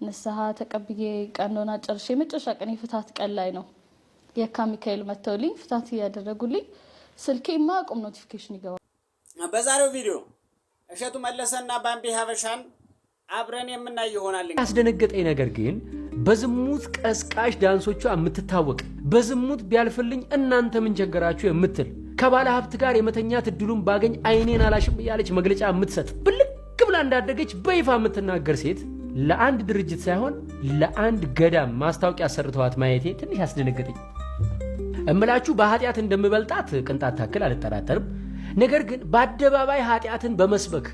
ንስሐ ተቀብዬ ቀኖና ጨርሼ መጨረሻ ቀን የፍታት ቀን ላይ ነው የካ ሚካኤል መተውልኝ ፍታት ያደረጉልኝ ስልኬ ማቆም ኖቲፊኬሽን ይገባል። በዛሬው ቪዲዮ እሸቱ መለሰና ባምቢ ሀበሻን አብረን የምናይ ይሆናል። ያስደነገጠኝ ነገር ግን በዝሙት ቀስቃሽ ዳንሶቿ የምትታወቅ በዝሙት ቢያልፍልኝ እናንተ ምን ቸገራችሁ የምትል ከባለ ሀብት ጋር የመተኛት እድሉን ባገኝ አይኔን አላሽም ያለች መግለጫ የምትሰጥ ብልቅ ብላ እንዳደገች በይፋ የምትናገር ሴት ለአንድ ድርጅት ሳይሆን ለአንድ ገዳም ማስታወቂያ ሰርተዋት ማየቴ ትንሽ ያስደነገጠኝ። እምላችሁ በኃጢአት እንደምበልጣት ቅንጣት ታክል አልጠራጠርም። ነገር ግን በአደባባይ ኃጢአትን በመስበክ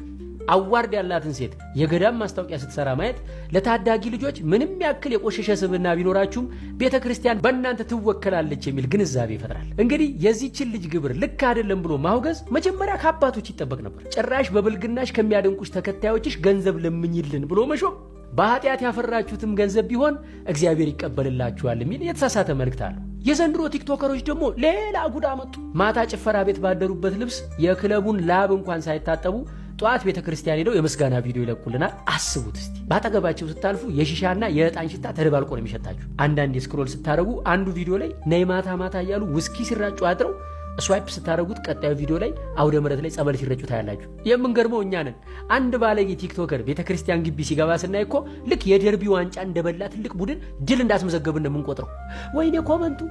አዋርድ ያላትን ሴት የገዳም ማስታወቂያ ስትሰራ ማየት ለታዳጊ ልጆች ምንም ያክል የቆሸሸ ስብዕና ቢኖራችሁም ቤተክርስቲያን በእናንተ ትወከላለች የሚል ግንዛቤ ይፈጥራል። እንግዲህ የዚህችን ልጅ ግብር ልክ አይደለም ብሎ ማውገዝ መጀመሪያ ከአባቶች ይጠበቅ ነበር። ጭራሽ በብልግናሽ ከሚያደንቁሽ ተከታዮችሽ ገንዘብ ለምኝልን ብሎ መሾም በኃጢአት ያፈራችሁትም ገንዘብ ቢሆን እግዚአብሔር ይቀበልላችኋል የሚል የተሳሳተ መልእክት አለው። የዘንድሮ ቲክቶከሮች ደግሞ ሌላ ጉዳ መጡ። ማታ ጭፈራ ቤት ባደሩበት ልብስ የክለቡን ላብ እንኳን ሳይታጠቡ ጧት ቤተክርስቲያን ሄደው የምስጋና ቪዲዮ ይለቁልናል። አስቡት እስቲ። ባጠገባቸው ስታልፉ የሺሻና የዕጣን ሽታ ተደባልቆ ነው የሚሸታችሁ። አንዳንድ ስክሮል ስታረጉ አንዱ ቪዲዮ ላይ ነይ ማታ ማታ እያሉ ውስኪ ሲራጩ አድረው ስዋይፕ ስታረጉት ቀጣዩ ቪዲዮ ላይ አውደ ምሕረት ላይ ጸበል ሲረጩ ታያላችሁ። የምንገርመው እኛ ነን። አንድ ባለጌ ቲክቶከር ቤተክርስቲያን ግቢ ሲገባ ስናይ እኮ ልክ የደርቢ ዋንጫ እንደበላ ትልቅ ቡድን ድል እንዳስመዘገብን ነው የምንቆጥረው። ወይኔ ኮመንቱ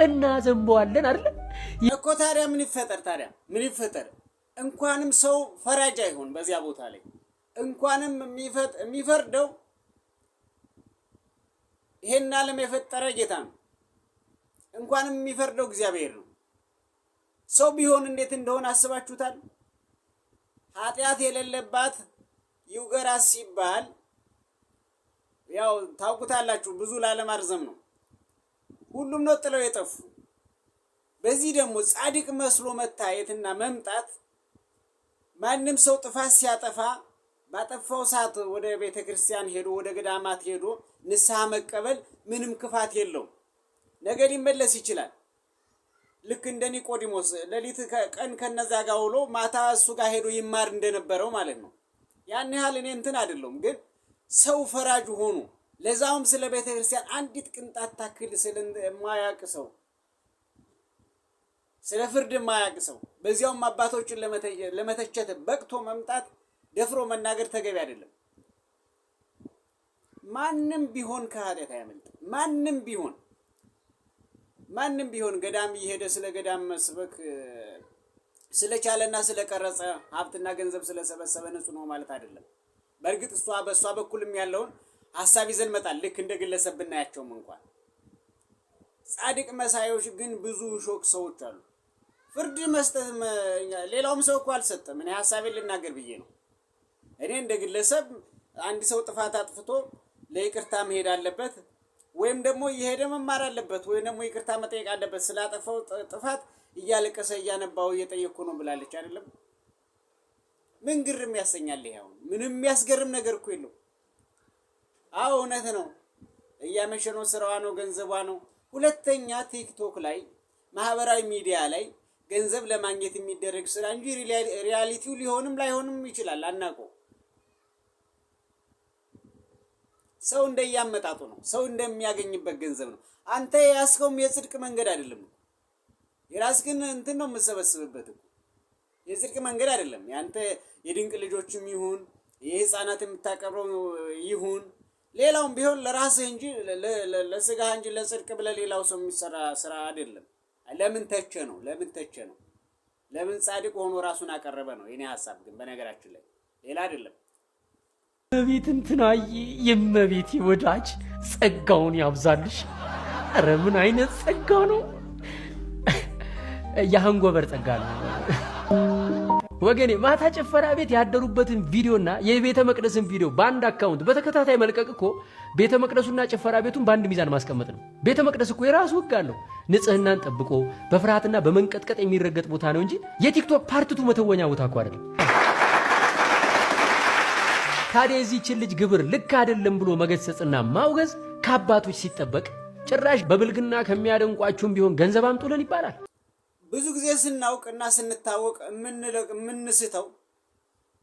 እና ዘንበዋለን አይደል እኮ። ታዲያ ምን ይፈጠር? እንኳንም ሰው ፈራጅ አይሆን በዚያ ቦታ ላይ እንኳንም የሚፈርደው ይሄን ዓለም የፈጠረ ጌታ ነው። እንኳንም የሚፈርደው እግዚአብሔር ነው። ሰው ቢሆን እንዴት እንደሆነ አስባችሁታል? ኃጢአት የሌለባት ይውገራስ ሲባል ያው ታውቁታላችሁ። ብዙ ላለማርዘም ነው። ሁሉም ነው ጥለው የጠፉ። በዚህ ደግሞ ጻድቅ መስሎ መታየትና መምጣት ማንም ሰው ጥፋት ሲያጠፋ ባጠፋው ሰዓት ወደ ቤተክርስቲያን ሄዶ ወደ ገዳማት ሄዶ ንስሐ መቀበል ምንም ክፋት የለውም። ነገ ሊመለስ ይችላል። ልክ እንደ ኒቆዲሞስ ሌሊት ቀን ከነዛ ጋር ውሎ ማታ እሱ ጋር ሄዶ ይማር እንደነበረው ማለት ነው። ያን ያህል እኔ እንትን አይደለም። ግን ሰው ፈራጅ ሆኖ ለዛውም ስለ ቤተክርስቲያን አንዲት ቅንጣት ታክል ስለማያውቅ ሰው ስለ ፍርድ የማያውቅ ሰው በዚያውም አባቶችን ለመተቸት በቅቶ መምጣት ደፍሮ መናገር ተገቢ አይደለም። ማንም ቢሆን ከኃጢአት አያመልጥም። ማንም ቢሆን ገዳም እየሄደ ስለ ገዳም መስበክ ስለቻለና ስለቀረጸ ሀብትና ገንዘብ ስለሰበሰበ ንጹህ ነው ማለት አይደለም። በእርግጥ በእሷ በኩልም ያለውን ሐሳብ ይዘን መጣል ልክ እንደ ግለሰብ ብናያቸውም እንኳን ጻድቅ መሳዮች ግን ብዙ ሾክ ሰዎች አሉ። ፍርድ መስጠት ሌላውም ሰው እኮ አልሰጠም። እኔ ሐሳቤን ልናገር ብዬ ነው። እኔ እንደ ግለሰብ አንድ ሰው ጥፋት አጥፍቶ ለይቅርታ መሄድ አለበት ወይም ደግሞ እየሄደ መማር አለበት ወይም ደግሞ ይቅርታ መጠየቅ አለበት። ስላጠፋው ጥፋት እያለቀሰ እያነባው እየጠየቅኩ ነው ብላለች አይደለም? ምን ግርም ያሰኛል? ይሄው ምንም የሚያስገርም ነገር እኮ የለው። አዎ እውነት ነው። እያመሸ ነው፣ ስራዋ ነው፣ ገንዘቧ ነው። ሁለተኛ ቲክቶክ ላይ ማህበራዊ ሚዲያ ላይ ገንዘብ ለማግኘት የሚደረግ ስራ እንጂ ሪያሊቲው ሊሆንም ላይሆንም ይችላል፣ አናውቀው። ሰው እንደያመጣጡ ነው። ሰው እንደሚያገኝበት ገንዘብ ነው። አንተ ያስከውም የጽድቅ መንገድ አይደለም። የራስህን እንትን ነው የምትሰበስብበት እኮ የጽድቅ መንገድ አይደለም። ያንተ የድንቅ ልጆችም ይሁን የህፃናት የምታቀርበው ይሁን ሌላውም ቢሆን ለራስህ እንጂ ለስጋህ እንጂ ለጽድቅ ብለህ ሌላው ሰው የሚሰራ ስራ አይደለም። ለምን ተቸ ነው? ለምን ጻድቅ ሆኖ ራሱን አቀረበ ነው የኔ ሐሳብ። ግን በነገራችን ላይ ሌላ አይደለም። እመቤት እንትናዬ የእመቤቴ ወዳጅ ጸጋውን ያብዛልሽ። ኧረ ምን አይነት ጸጋ ነው! የአንጎበር ጸጋ ነው ወገኔ። ማታ ጭፈራ ቤት ያደሩበትን ቪዲዮና የቤተ መቅደስን ቪዲዮ በአንድ አካውንት በተከታታይ መልቀቅ እኮ ቤተ መቅደሱና ጭፈራ ቤቱን በአንድ ሚዛን ማስቀመጥ ነው። ቤተ መቅደስ እኮ የራሱ ሕግ አለው። ንጽህናን ጠብቆ በፍርሃትና በመንቀጥቀጥ የሚረገጥ ቦታ ነው እንጂ የቲክቶክ ፓርቲቱ መተወኛ ቦታ እኮ አይደለም። ታዲያ የዚህችን ልጅ ግብር ልክ አይደለም ብሎ መገሰጽና ማውገዝ ከአባቶች ሲጠበቅ ጭራሽ በብልግና ከሚያደንቋችሁም ቢሆን ገንዘብ አምጡልን ይባላል። ብዙ ጊዜ ስናውቅና ስንታወቅ የምንስተው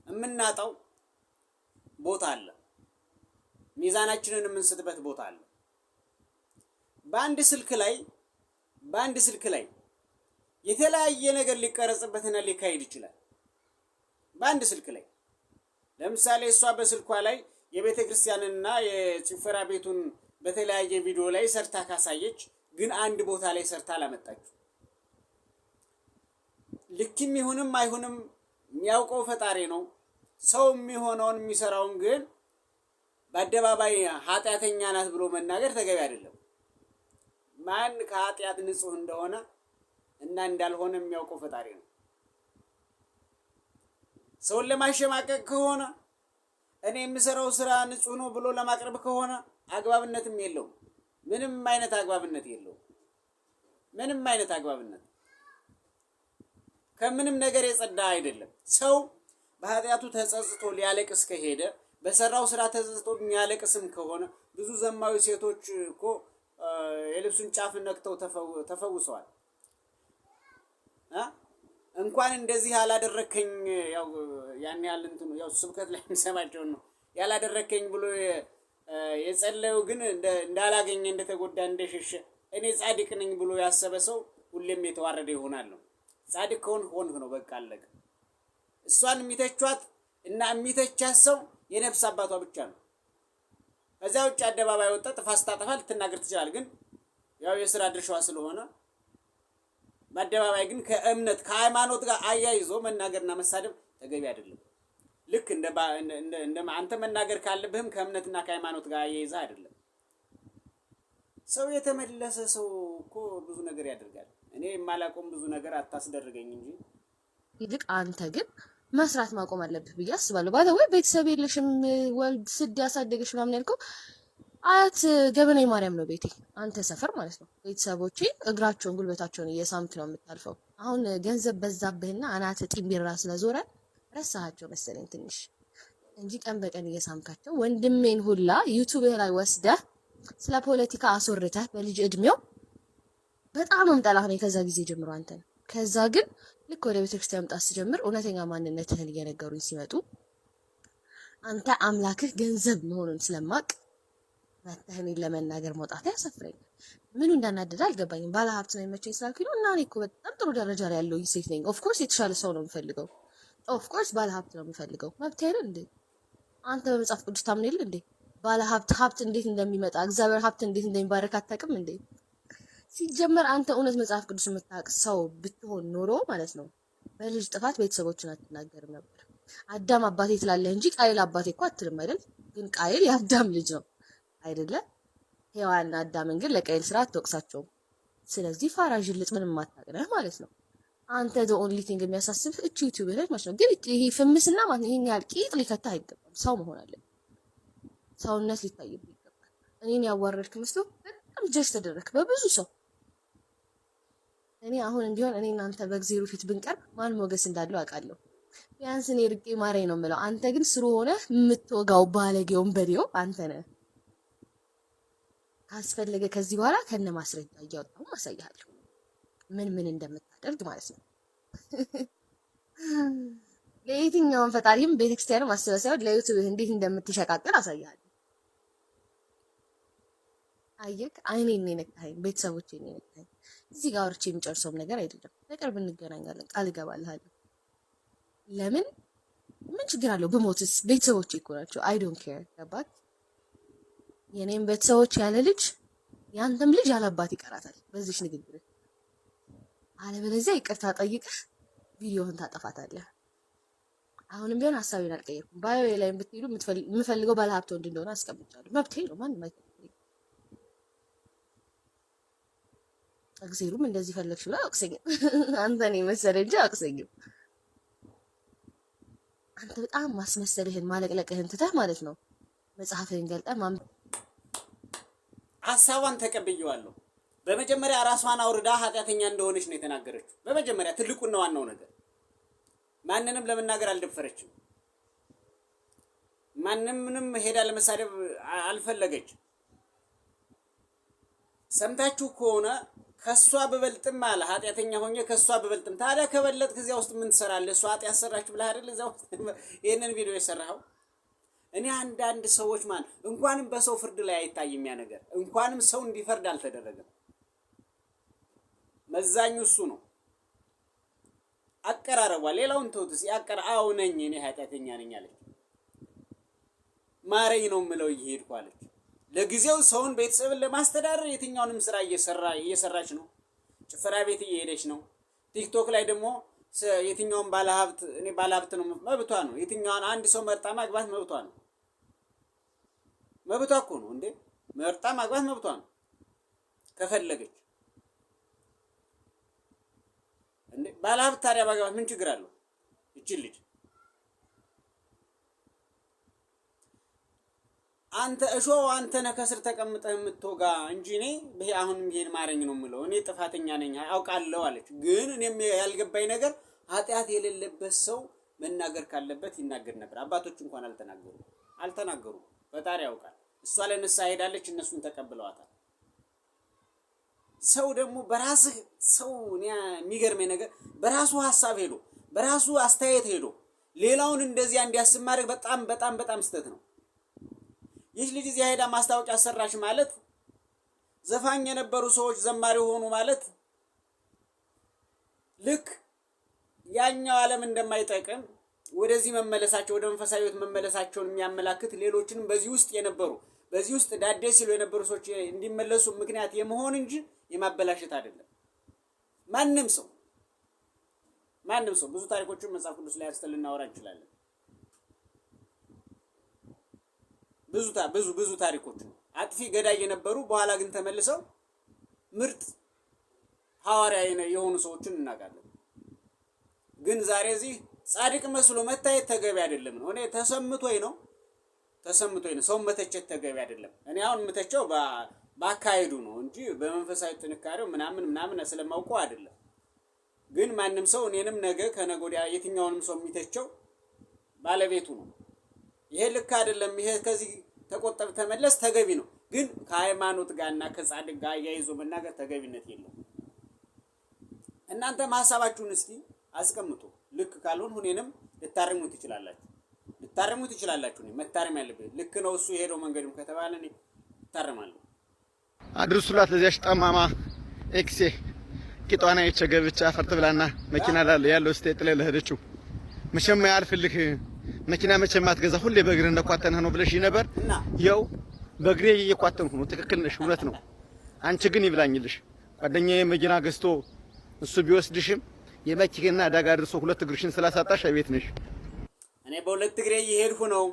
የምናጣው ቦታ አለ። ሚዛናችንን የምንስትበት ቦታ አለ። በአንድ ስልክ ላይ የተለያየ ነገር ሊቀረጽበትና ሊካሄድ ይችላል። በአንድ ስልክ ላይ ለምሳሌ እሷ በስልኳ ላይ የቤተ ክርስቲያንና የጭፈራ ቤቱን በተለያየ ቪዲዮ ላይ ሰርታ ካሳየች ግን አንድ ቦታ ላይ ሰርታ አላመጣችው። ልክም ይሁንም አይሁንም የሚያውቀው ፈጣሪ ነው። ሰው የሚሆነውን የሚሰራውን ግን በአደባባይ ኃጢአተኛ ናት ብሎ መናገር ተገቢ አይደለም። ማን ከኃጢአት ንጹህ እንደሆነ እና እንዳልሆነ የሚያውቀው ፈጣሪ ነው። ሰውን ለማሸማቀቅ ከሆነ እኔ የምሰራው ስራ ንጹህ ነው ብሎ ለማቅረብ ከሆነ አግባብነትም የለውም። ምንም አይነት አግባብነት የለውም። ምንም አይነት አግባብነት ከምንም ነገር የጸዳ አይደለም። ሰው በኃጢአቱ ተጸጽቶ ሊያለቅስ ከሄደ በሰራው ስራ ተጸጽቶ የሚያለቅስም ከሆነ ብዙ ዘማዊ ሴቶች እኮ የልብሱን ጫፍ ነክተው ተፈውሰዋል። እንኳን እንደዚህ ያላደረከኝ ያው ያን ያህል እንትኑ ያው ስብከት ላይ የሚሰማቸው ነው ያላደረከኝ ብሎ የጸለዩ ግን እንዳላገኘ እንደተጎዳ እንደሸሸ እኔ ጻድቅ ነኝ ብሎ ያሰበ ሰው ሁሌም የተዋረደ ይሆናል ነው። ጻድቅ ከሆንክ ነው በቃ አለቀ። እሷን የሚተቿት እና የሚተቻት ሰው የነፍስ አባቷ ብቻ ነው። ከዛ ውጭ አደባባይ ወጣ ጥፋት ስታጠፋ ልትናገር ትችላል። ግን ያው የሥራ ድርሻዋ ስለሆነ በአደባባይ ግን ከእምነት ከሃይማኖት ጋር አያይዞ መናገርና መሳደብ ተገቢ አይደለም። ልክ እንደ አንተ መናገር ካለብህም ከእምነትና ከሃይማኖት ጋር አያይዘህ አይደለም። ሰው የተመለሰ ሰው እኮ ብዙ ነገር ያደርጋል። እኔ የማላቆም ብዙ ነገር አታስደርገኝ እንጂ ይልቅ አንተ ግን መስራት ማቆም አለብህ ብዬ አስባለሁ። ባይዘው ቤተሰብ የለሽም ወልድ ስድ ያሳደገሽ ምናምን ያልከው አያት ገበናይ ማርያም ነው ቤቴ፣ አንተ ሰፈር ማለት ነው። ቤተሰቦቼ እግራቸውን ጉልበታቸውን እየሳምክ ነው የምታልፈው። አሁን ገንዘብ በዛብህና አናት ጢምቢራ ስለዞረ ረሳሃቸው መሰለኝ ትንሽ እንጂ ቀን በቀን እየሳምካቸው ወንድሜን ሁላ ዩቲዩብ ላይ ወስደህ ስለ ፖለቲካ አስወርተህ በልጅ እድሜው በጣም እምጠላህ ነው ከዛ ጊዜ ጀምሮ አንተን። ከዛ ግን ልክ ወደ ቤተክርስቲያን መምጣት ስጀምር እውነተኛ ማንነትህን እየነገሩኝ ሲመጡ አንተ አምላክህ ገንዘብ መሆኑን ስለማቅ መተህን ለመናገር መውጣት ያሰፍረኛል። ምኑ እንዳናደደ አልገባኝም። ባለ ሀብት ነው የሚመቸኝ ስላልኩኝ ነው። እና እኔ እኮ በጣም ጥሩ ደረጃ ላይ ያለሁኝ ሴት ነኝ። ኦፍኮርስ የተሻለ ሰው ነው የምፈልገው። ኦፍኮርስ ባለ ሀብት ነው የምፈልገው። መብት አይደል እንዴ? አንተ በመጽሐፍ ቅዱስ ታምን የለ እንዴ? ባለ ሀብት እንዴት እንደሚመጣ እግዚአብሔር ሀብት እንዴት እንደሚባረክ አታውቅም እንዴ? ሲጀመር አንተ እውነት መጽሐፍ ቅዱስ የምታውቅ ሰው ብትሆን ኖሮ ማለት ነው በልጅ ጥፋት ቤተሰቦችን አትናገርም ነበር። አዳም አባቴ ትላለህ እንጂ ቃይል አባቴ እኮ አትልም አይደል? ግን ቃይል የአዳም ልጅ ነው አይደለ? ሔዋንና አዳምን ግን ለቃይል ስራ አትወቅሳቸውም። ስለዚህ ፋራጅልጥ ምንም አታውቅነህ ማለት ነው። አንተ the only thing የሚያሳስብህ እቺ ዩቲዩብ ላይ ማለት ነው። ግን ይሄ ፍምስና ማለት ይሄን ያህል ቂጥ ሊከታ አይገባም። ሰው መሆን አለብህ። ሰውነት ሊታይብህ ይገባል። እኔን ያዋረድክ መስሎ በጣም ጀጅ ተደረክ በብዙ ሰው። እኔ አሁን እንዲሆን እኔ እናንተ በእግዚአብሔር ፊት ብንቀርብ ማን ሞገስ እንዳለው አውቃለሁ። ቢያንስ እኔ ርቄ ማረኝ ነው የምለው። አንተ ግን ስሩ ሆነ የምትወጋው ባለጌውን በዴው አንተ ነህ። ካስፈለገ ከዚህ በኋላ ከነ ማስረጃ እያወጣሁ አሳያለሁ ምን እንደምታደርግ ማለት ነው። ለየትኛውም ፈጣሪም ቤተክርስቲያንም ማስተባሰብ ለዩቲዩብ እንዴት እንደምትሸቃቀል አሳያለሁ። አየክ አይኔን ነካኝ፣ ቤተሰቦቼን ነካኝ። እዚህ ጋር ወርቼ የሚጨርሰውም ነገር አይደለም። በቅርብ እንገናኛለን፣ ቃል እገባልሃለሁ። ለምን ምን ችግር አለው በሞትስ? ቤተሰቦቼ እኮ ናቸው። አይ ዶንት ኬር ገባት። የኔም ቤተሰቦች ያለ ልጅ ያንተም ልጅ ያለ አባት ይቀራታል በዚህ ንግግር። አለበለዚያ ይቅርታ ጠይቀህ ቪዲዮህን ታጠፋታለህ። አሁንም ቢሆን ሐሳቤን አልቀየርኩም። ባዮ ላይ ብትሄዱ የምፈልገው ባለ ሀብት ወንድ እንደሆነ አስቀምጫለሁ። መብቴ ነው። ማንም አይተኝ። እግዚአብሔርም እንደዚህ ፈለግሽ ብላ አውቅሰኝም። አንተ ነህ መሰለህ እንጂ አውቅሰኝም። አንተ በጣም ማስመሰልህን ማለቅለቅህን ትተህ ማለት ነው መጽሐፍህን ገልጠህ ሐሳቧን ተቀብዬዋለሁ። በመጀመሪያ ራሷን አውርዳ ኃጢአተኛ እንደሆነች ነው የተናገረችው። በመጀመሪያ ትልቁና ዋናው ነገር ማንንም ለመናገር አልደፈረችም። ማንንም ሄዳ ለመሳደብ አልፈለገችም። ሰምታችሁ ከሆነ ከሷ በበልጥም አለ ኃጢአተኛ ሆኜ ከሷ በበልጥም። ታዲያ ከበለጥክ እዚያ ውስጥ ምን ትሰራለህ? እሷ ኃጢአት ሰራችሁ ብለህ አይደል እዚያ ውስጥ ይሄንን ቪዲዮ የሰራኸው? እኔ አንዳንድ ሰዎች እንኳንም በሰው ፍርድ ላይ አይታይም ያ ነገር እንኳንም ሰው እንዲፈርድ አልተደረገም። መዛኙ እሱ ነው። አቀራረቧ ሌላውን ተውትስ አው ነኝ እኔ ኃጢአተኛ ነኝ አለች። ማረኝ ነው የምለው እየሄድኩ አለች። ለጊዜው ሰውን ቤተሰብን ለማስተዳደር የትኛውንም ስራ እየሰራች ነው። ጭፈራ ቤት እየሄደች ነው። ቲክቶክ ላይ ደግሞ የትኛውን ባለሀብት እኔ ባለሀብት ነው መብቷ ነው። የትኛውን አንድ ሰው መርጣ ማግባት መብቷ ነው። መብቷ እኮ ነው እንዴ! መርጣ ማግባት መብቷ ነው ከፈለገች እንዴ። ባለሀብት ታዲያ ማግባት ምን ችግር አለው? እቺ ልጅ አንተ አንተ ነህ ከስር ተቀምጠህ የምትወጋ እንጂ እኔ አሁንም ይሄን ማረኝ ነው የምለው። እኔ ጥፋተኛ ነኝ አውቃለሁ አለች። ግን እኔም ያልገባኝ ነገር ኃጢአት የሌለበት ሰው መናገር ካለበት ይናገር ነበር። አባቶች እንኳን አልተናገሩም። ፈጣሪ ያውቃል። እሷ ለንስሐ ሄዳለች፣ እነሱን ተቀብለዋታል። ሰው ደግሞ በራስህ ሰው የሚገርመኝ ነገር በራሱ ሐሳብ ሄዶ በራሱ አስተያየት ሄዶ ሌላውን እንደዚያ እንዲያስብ ማድረግ በጣም በጣም በጣም ስህተት ነው። ይህ ልጅ እዚያ ሄዳ ማስታወቂያ ሰራሽ ማለት ዘፋኝ የነበሩ ሰዎች ዘማሪ ሆኑ ማለት ልክ ያኛው ዓለም እንደማይጠቅም ወደዚህ መመለሳቸው ወደ መንፈሳዊ ሕይወት መመለሳቸውን የሚያመላክት ሌሎችንም በዚህ ውስጥ ዳዴ ሲሉ የነበሩ ሰዎች እንዲመለሱ ምክንያት የመሆን እንጂ የማበላሸት አይደለም። ማንም ሰው ብዙ ታሪኮችን መጽሐፍ ቅዱስ ላይ አንስተን ልናወራ እንችላለን። ብዙ ታሪኮች አጥፊ ገዳይ የነበሩ በኋላ ግን ተመልሰው ምርጥ ሐዋርያ የሆኑ ሰዎችን እናውቃለን። ግን ዛሬ እዚህ ጻድቅ መስሎ መታየት ተገቢ አይደለም ነው። እኔ ተሰምቶኝ ነው ሰው መተቸት ተገቢ አይደለም። እኔ አሁን የምተቸው ባካሄዱ ነው እንጂ በመንፈሳዊ ጥንካሬው ምናምን ስለማውቀው አይደለም። ግን ማንም ሰው እኔንም ነገ ከነገ ወዲያ የትኛውንም ሰው የሚተቸው ባለቤቱ ነው። ይሄ ልክ አይደለም፣ ይሄ ከዚህ ተቆጠብ ተመለስ ተገቢ ነው። ግን ከሃይማኖት ጋርና ከጻድቅ ጋር ያይዞ መናገር ተገቢነት የለም። እናንተም ሐሳባችሁን እስኪ አስቀምጡ። ልክ ካልሆን እኔንም ልታርሙ ትችላላችሁ። መታረም ያለበት ልክ ነው እሱ የሄደው መንገድም ከተባለ እኔ እታረማለሁ። አድርሱላት ለዚያሽ ጠማማ ኤክሴ ቂጧና የቸገብቻ ፈርጥ ብላና መኪና ያለው ስቴት ላይ ለሄደችው መቼም ያልፍልህ መኪና መቼም አትገዛ ሁሌ በእግር እንደኳተንህ ነው ብለሽ ነበር። ያው በእግሬ እየኳተንኩ ነው። ትክክል ነሽ፣ እውነት ነው። አንቺ ግን ይብላኝልሽ ጓደኛዬ መኪና ገዝቶ እሱ ቢወስድሽም የመኪና አደጋ ደርሶ ሁለት እግርሽን ስላሳጣሽ ቤት ነሽ። እኔ በሁለት እግሬ እየሄድኩ ነው።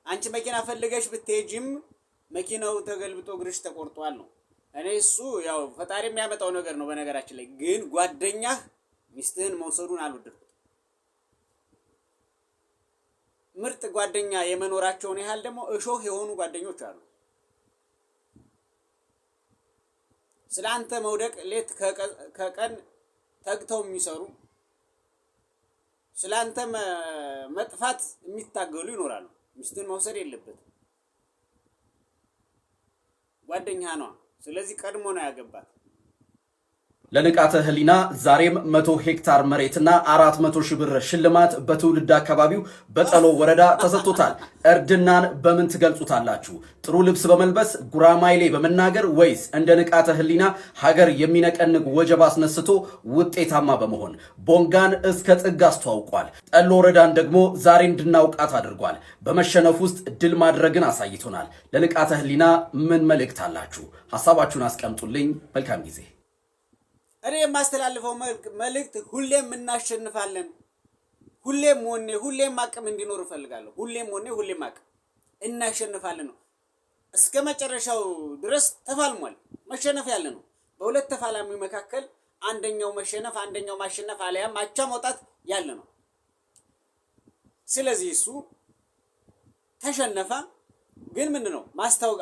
አንቺ መኪና ፈልገሽ ብትሄጂም መኪናው ተገልብጦ እግርሽ ተቆርጧል ነው። እኔ እሱ ያው ፈጣሪ የሚያመጣው ነገር ነው። በነገራችን ላይ ግን ጓደኛህ ሚስትህን መውሰዱን አልወደድኩም። ምርጥ ጓደኛ የመኖራቸውን ያህል ደግሞ እሾህ የሆኑ ጓደኞች አሉ። ስላንተ መውደቅ ሌት ከቀን ተግተው የሚሰሩ ስላንተ መጥፋት የሚታገሉ ይኖራሉ። ሚስትን መውሰድ የለበትም፣ ጓደኛ ነው። ስለዚህ ቀድሞ ነው ያገባት። ለንቃተ ህሊና ዛሬም 100 ሄክታር መሬትና 400 ሺህ ብር ሽልማት በትውልድ አካባቢው በጠሎ ወረዳ ተሰጥቶታል። እርድናን በምን ትገልጹታላችሁ? ጥሩ ልብስ በመልበስ ጉራማይሌ በመናገር ወይስ እንደ ንቃተ ህሊና ሀገር የሚነቀንቅ ወጀብ አስነስቶ ውጤታማ በመሆን? ቦንጋን እስከ ጥግ አስተዋውቋል። ጠሎ ወረዳን ደግሞ ዛሬ እንድናውቃት አድርጓል። በመሸነፍ ውስጥ ድል ማድረግን አሳይቶናል። ለንቃተ ህሊና ምን መልእክት አላችሁ? ሐሳባችሁን አስቀምጡልኝ። መልካም ጊዜ። እኔ የማስተላልፈው መልእክት ሁሌም እናሸንፋለን፣ ሁሌም ወኔ፣ ሁሌም አቅም እንዲኖር እፈልጋለሁ። ሁሌም ወኔ፣ ሁሌም አቅም እናሸንፋለን ነው። እስከ መጨረሻው ድረስ ተፋልሟል። መሸነፍ ያለ ነው። በሁለት ተፋላሚ መካከል አንደኛው መሸነፍ አንደኛው ማሸነፍ አለያም አቻ መውጣት ያለ ነው። ስለዚህ እሱ ተሸነፈ፣ ግን ምንድነው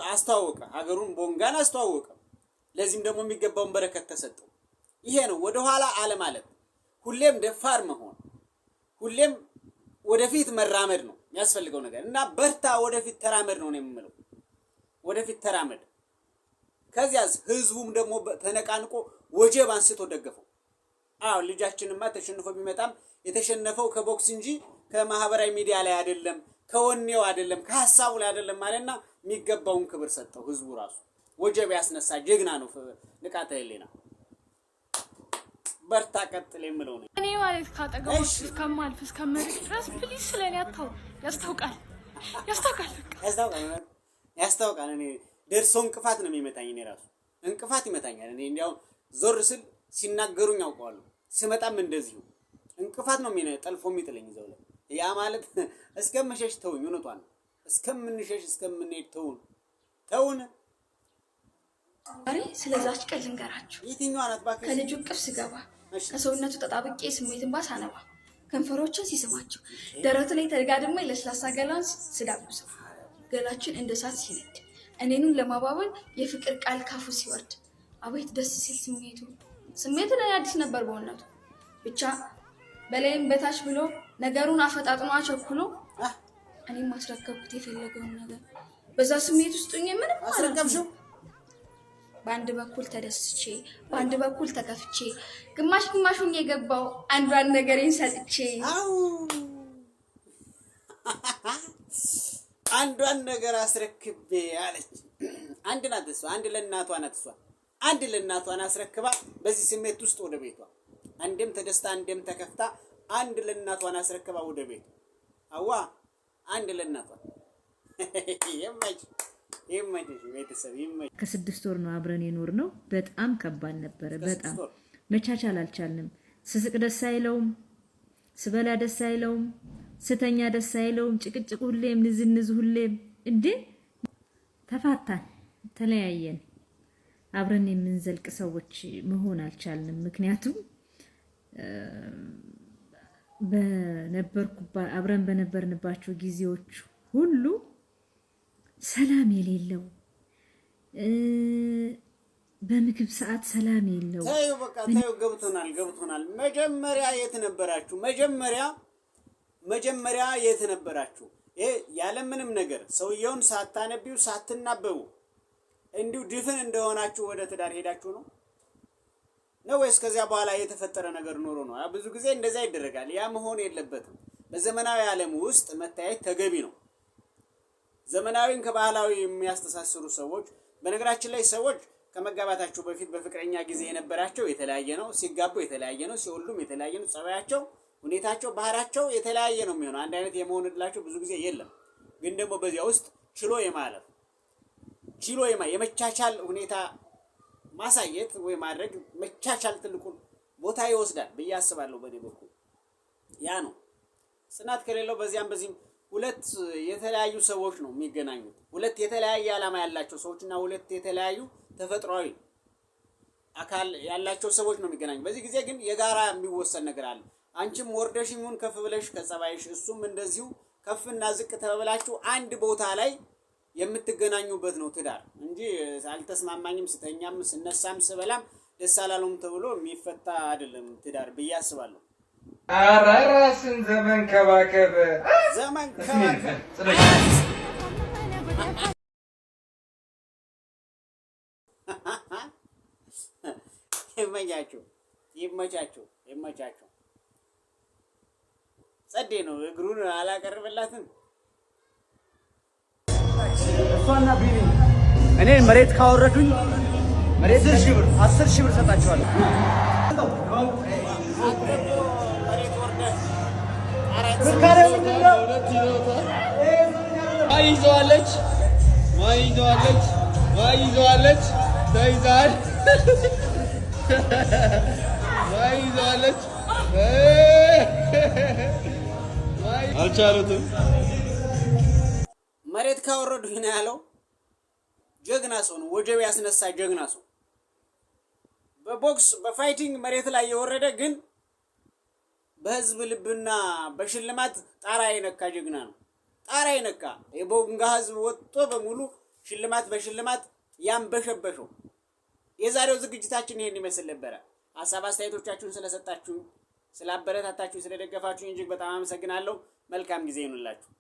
አስተዋወቀ፣ ሀገሩን ቦንጋን አስተዋወቀ። ለዚህም ደግሞ የሚገባውን በረከት ተሰጠው። ይሄ ነው ወደ ኋላ አለማለት፣ ሁሌም ደፋር መሆን፣ ሁሌም ወደፊት መራመድ ነው የሚያስፈልገው ነገር እና በርታ፣ ወደፊት ተራመድ ነው የምለው። ወደፊት ተራመድ። ከዚያስ ህዝቡም ደግሞ ተነቃንቆ ወጀብ አንስቶ ደገፈው። አዎ ልጃችንማ ተሸንፎ ቢመጣም የተሸነፈው ከቦክስ እንጂ ከማህበራዊ ሚዲያ ላይ አይደለም፣ ከወኔው አይደለም ከሐሳቡ ላይ አይደለም ማለትና የሚገባውን ክብር ሰጠው። ህዝቡ ራሱ ወጀብ ያስነሳ ጀግና ነው። ንቃተ ህሊና በርታ ቀጥል የምለው ነው። እኔ ማለት ካጠገቦች እስከማልፍ እስከምርቅ ድረስ ፕሊዝ ስለኔ አታው ያስታውቃል። እኔ ደርሶ እንቅፋት ነው የሚመታኝ። እኔ ራሱ እንቅፋት ይመታኛል። እኔ እንዲያው ዞር ስል ሲናገሩኝ አውቀዋለሁ። ስመጣም እንደዚሁ እንቅፋት ነው ጠልፎ የሚጥለኝ እዛው ላይ። ያ ማለት እስከምሸሽ ተውኝ። እውነቷን ነው። እስከምንሸሽ እስከምንሄድ ተውን። ዛሬ ስለዛች ቀን ልንገራችሁ። የትኛዋ ናት እባክህ? ከልጁ ቅፍ ስገባ ከሰውነቱ ተጣብቄ ስሜትን ባሳነባ ከንፈሮችን ሲስማቸው ደረቱ ላይ ተደጋድሞ ለስላሳ ገላን ስዳብሰው ገላችን እንደ እሳት ሲነድ እኔንም ለማባበል የፍቅር ቃል ካፉ ሲወርድ አቤት ደስ ሲል ስሜቱ ለኔ አዲስ ነበር በእውነቱ። ብቻ በላይም በታች ብሎ ነገሩን አፈጣጥኖ አቸኩሎ እኔም ማስረከብኩት የፈለገውን ነገር በዛ ስሜት ውስጥ ሆኜ ምንም አልረከብሽው። በአንድ በኩል ተደስቼ በአንድ በኩል ተከፍቼ ግማሹን የገባው አንዷን ነገሬን ሰጥቼ አንዷን ነገር አስረክቤ አለች። አንድ ናት እሷ። አንድ ለእናቷን አስረክባ በዚህ ስሜት ውስጥ ወደ ቤቷ አንዴም ተደስታ አንዴም ተከፍታ አንድ ለእናቷን አስረክባ ወደ ቤቷ አንድ ለእናቷ ይመችሽ ቤተሰብ ይመች። ከ6 ወር ነው አብረን የኖር ነው። በጣም ከባድ ነበረ። በጣም መቻቻል አልቻልንም። ስስቅ ደስ አይለውም፣ ስበላ ደስ አይለውም፣ ስተኛ ደስ አይለውም። ጭቅጭቅ ሁሌም፣ ንዝንዝ ሁሌም። እንዴ ተፋታን፣ ተለያየን። አብረን የምንዘልቅ ሰዎች መሆን አልቻልንም። ምክንያቱም አብረን በነበርንባቸው ጊዜዎች ሁሉ ሰላም የሌለው በምግብ ሰዓት ሰላም የለው። ታዩ ገብቶናል። መጀመሪያ የት ነበራችሁ? ይሄ ያለምንም ነገር ሰውየውን ሳታነቢው ሳትናበቡ እንዲሁ ድፍን እንደሆናችሁ ወደ ትዳር ሄዳችሁ ነው ወይስ ከዚያ በኋላ የተፈጠረ ነገር ኖሮ ነው? ብዙ ጊዜ እንደዛ ይደረጋል። ያ መሆን የለበትም። በዘመናዊ ዓለም ውስጥ መታየት ተገቢ ነው። ዘመናዊን ከባህላዊ የሚያስተሳስሩ ሰዎች በነገራችን ላይ ሰዎች ከመጋባታቸው በፊት በፍቅረኛ ጊዜ የነበራቸው የተለያየ ነው። ሲጋቡ የተለያየ ነው። ሲወልዱም የተለያየ ነው። ጸባያቸው፣ ሁኔታቸው፣ ባህራቸው የተለያየ ነው የሚሆነው። አንድ አይነት የመሆን እድላቸው ብዙ ጊዜ የለም። ግን ደግሞ በዚያ ውስጥ ችሎ የመቻቻል ሁኔታ ማሳየት ወይ ማድረግ መቻቻል ትልቁን ቦታ ይወስዳል ብዬ አስባለሁ። በኔ በኩል ያ ነው። ጽናት ከሌለው በዚያም በዚህም ሁለት የተለያዩ ሰዎች ነው የሚገናኙት። ሁለት የተለያየ ዓላማ ያላቸው ሰዎችና ሁለት የተለያዩ ተፈጥሯዊ አካል ያላቸው ሰዎች ነው የሚገናኙ። በዚህ ጊዜ ግን የጋራ የሚወሰን ነገር አለ። አንቺም ወርደሽ ይሁን ከፍ ብለሽ ከጸባይሽ፣ እሱም እንደዚሁ ከፍና ዝቅ ተበላችሁ አንድ ቦታ ላይ የምትገናኙበት ነው ትዳር እንጂ አልተስማማኝም፣ ስተኛም ስነሳም ስበላም ደስ አላለውም ተብሎ የሚፈታ አይደለም ትዳር ብዬ አስባለሁ። ኧረ ራስን ዘመንከባከብ ይመቻችሁ። ጸዴ ነው። እግሩን አላቀርብላትም። እሷና ቢኒ እኔን መሬት ካወረዱኝ 10 ሺህ ብር ሰጣቸዋለሁ። ይዘዋለች ተይዛል። ይዘዋለች አልቻሉትም። መሬት ካወረዱኝ ነው ያለው። ጀግና ሰው ነው። ወጀብ ያስነሳ ጀግና ሰው። በቦክስ በፋይቲንግ መሬት ላይ የወረደ ግን በህዝብ ልብና በሽልማት ጣራ የነካ ጀግና ነው። ጣራ የነካ የቦንጋ ህዝብ ወጥቶ በሙሉ ሽልማት በሽልማት ያንበሸበሸው። የዛሬው ዝግጅታችን ይሄን ይመስል ነበረ። ሀሳብ አስተያየቶቻችሁን ስለሰጣችሁ፣ ስላበረታታችሁ፣ ስለደገፋችሁ እጅግ በጣም አመሰግናለሁ። መልካም ጊዜ ይሁንላችሁ።